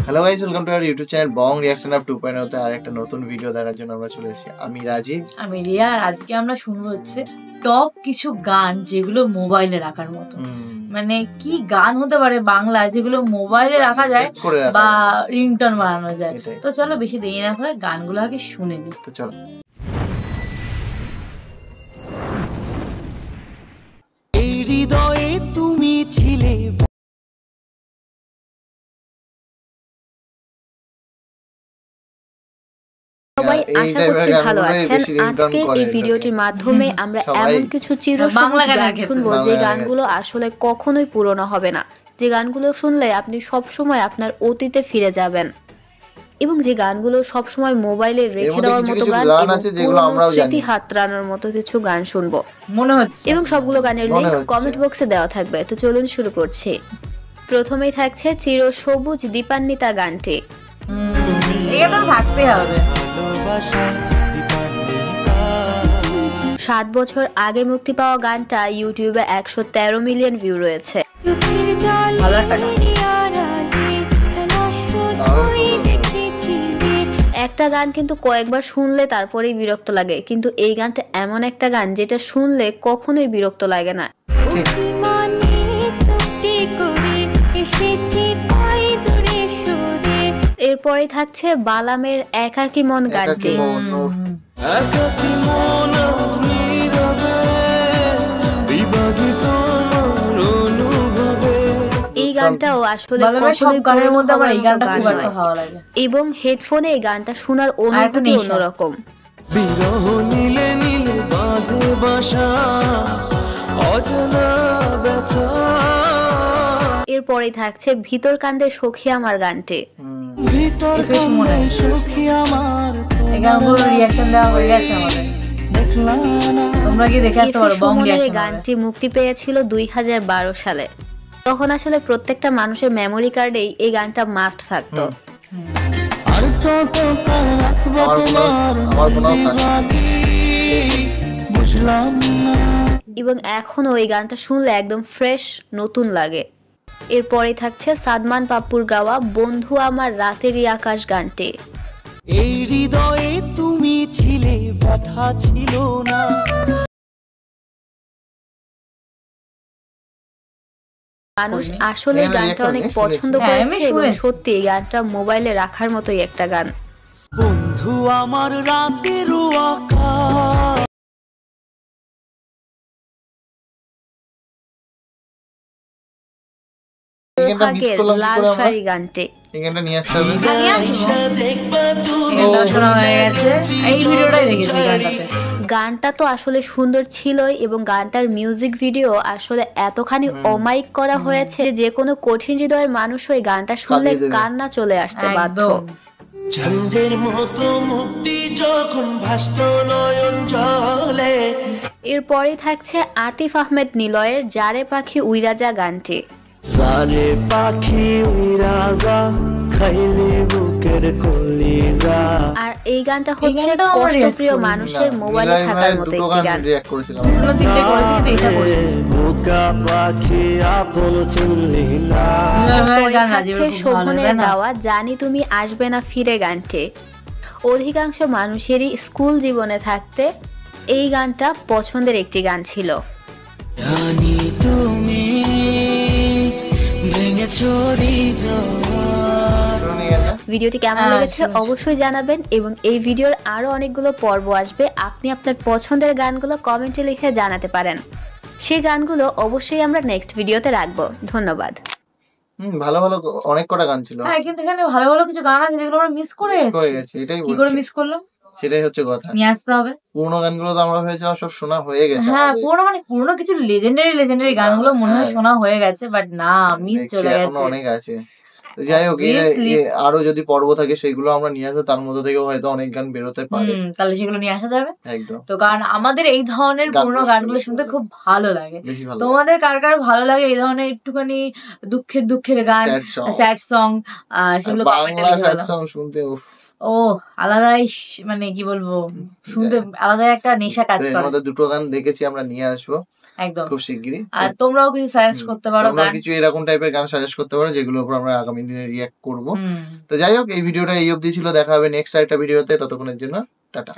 Hello guys, welcome to our YouTube channel Bong reaction of 2.0 তে আরেকটা নতুন video দেখার জন্য আমরা চলে এসেছি। আমি রাজীব, আমি রিয়া। আর আজকে আমরা শুনবো হচ্ছে টপ কিছু গান যেগুলো মোবাইলে রাখার মতো। মানে কি গান হতে পারে বাংলা যেগুলো মোবাইলে রাখা যায় বা রিংটোন বানানো যায়। তো চলো বেশি দেরি না করে গানগুলো আগে শুনে নিই। তো চলো। এই হৃদয়ে তুমি ছিলে, সবাই আশা করছি ভালো আছেন। আজকে এই ভিডিওটির মাধ্যমে আমরা এমন কিছু চিরসবুজ গান শুনবো যে গানগুলো আসলে কখনোই পুরনো হবে না, যে গানগুলো শুনলে আপনি সব সময় আপনার অতীতে ফিরে যাবেন, এবং যে গানগুলো সব সময় মোবাইলে রেখে দেওয়ার মতো গান, স্মৃতি হাতড়ানোর মতো কিছু গান শুনবো মনে হচ্ছে, এবং সবগুলো গানের লিংক কমেন্ট বক্সে দেওয়া থাকবে। তো চলুন শুরু করছি। প্রথমেই থাকছে চিরসবুজ দীপান্বিতা গানটি। এটা থাকতে হবে। 7 বছর আগে মুক্তি পাওয়া গানটা ইউটিউবে 113 মিলিয়ন ভিউ রয়েছে। একটা গান কিন্তু কয়েকবার শুনলে তারপরেই বিরক্ত লাগে, কিন্তু এই গানটা এমন একটা গান যেটা শুনলে কখনোই বিরক্ত লাগে না। এরপরে থাকছে বালামের একাকী মন গানটি। এই গানটাও আসলে এবং হেডফোনে এই গানটা শোনার অনুভূতি অন্যরকম। এরপরে থাকছে ভিতর কান্দে সখী আমার গানটি। গানটি মুক্তি পেয়েছিল 2012 সালে। তখন আসলে প্রত্যেকটা মানুষের মেমোরি কার্ডেই এই গানটা মাস্ট থাকতো। এবং এখনো এই গানটা শুনলে একদম ফ্রেশ নতুন লাগে। এরপরে থাকছে সাদমান পাপ্পুর গাওয়া বন্ধু আমার রাতেরই আকাশ গানটি। এই হৃদয়ে তুমি ছিলে, ব্যথা ছিল না। মানুষ আসলে এই গানটা অনেক পছন্দ করেছে এবং সত্যি এই গানটা মোবাইলে রাখার মতোই একটা গান। বন্ধু আমার রাতেরই আকাশ। লাল শাড়ি গানটি। গানটা তো আসলে সুন্দর ছিলই, এবং গানটার মিউজিক ভিডিও আসলে এতখানি অমায়িক করা হয়েছে যে কোনো কঠিন হৃদয়ের মানুষ ওই গানটা শুনলে কান্না চলে আসতে বাধ্য। চাঁদের মতো মুক্তি যখন ভাসত নয়ন জলে। এরপরেই থাকছে আতিফ আহমেদ নিলয়ের যারে পাখি উইরাজা গানটি। যারে পাখি উইরাজা খাইলে বুকের কলিজা। আর এই গানটা হচ্ছে কষ্টপ্রিয় মানুষের মোবাইলে থাকার মতো একটি গান। শোভনের গাওয়া জানি তুমি আসবে না ফিরে গানটি। অধিকাংশ মানুষেরই স্কুল জীবনে থাকতে এই গানটা পছন্দের একটি গান ছিল। জানি তুমি ভিডিওটি কেমন লেগেছে অবশ্যই জানাবেন, এবং এই ভিডিওর আরো অনেকগুলো পর্ব আসবে। আপনি আপনার পছন্দের গানগুলো কমেন্টে লিখে জানাতে পারেন, সেই গানগুলো অবশ্যই আমরা নেক্সট ভিডিওতে রাখবো। ধন্যবাদ। ভালো ভালো অনেক কটা গান ছিল। হ্যাঁ, কিন্তু এখানে ভালো ভালো কিছু গান আছে যেগুলো আমরা মিস করে গেছি। এটাই কি করে মিস করলাম, সেটাই হচ্ছে কথা। নিয়ে আসতে হবে। পুরোনো গানগুলো তো আমরা ভেবেছিলাম সব শোনা হয়ে গেছে। হ্যাঁ, পুরোনো কিছু লেজেন্ডারি গানগুলো মনে হয় শোনা হয়ে গেছে, বাট না, মিস চলে গেছে। অনেক আছে। যাই হোক, আরো যদি পর্ব থাকে সেগুলো আমরা নিয়ে আসবো, তার মধ্যে থেকে হয়তো অনেক গান বেরোতে পারে। তাহলে সেগুলো নিয়ে আসা যাবে একদম। তো কারণ আমাদের এই ধরনের পুরোনো গানগুলো শুনতে খুব ভালো লাগে। তোমাদের কার কার ভালো লাগে এই ধরনের একটুখানি দুঃখের গান, স্যাড সং, সেগুলো বাংলা স্যাড সং শুনতে ও আলাদাই, মানে কি বলবো, শুনতে আলাদা একটা নেশা কাজ করে। দুটো গান দেখেছি আমরা, নিয়ে আসবো। একদম খুব শিগগিরই। আর তোমরাও কিছু সাজেস্ট করতে পারো, তোমরা কিছু এরকম টাইপের গান সাজেস্ট করতে পারো যেগুলোর উপর আমরা আগামী দিনে রিঅ্যাক্ট করব। তো যাই হোক, এই ভিডিওটা এই অবধি ছিল, দেখা হবে নেক্সট একটা ভিডিওতে, ততক্ষণের জন্য টাটা।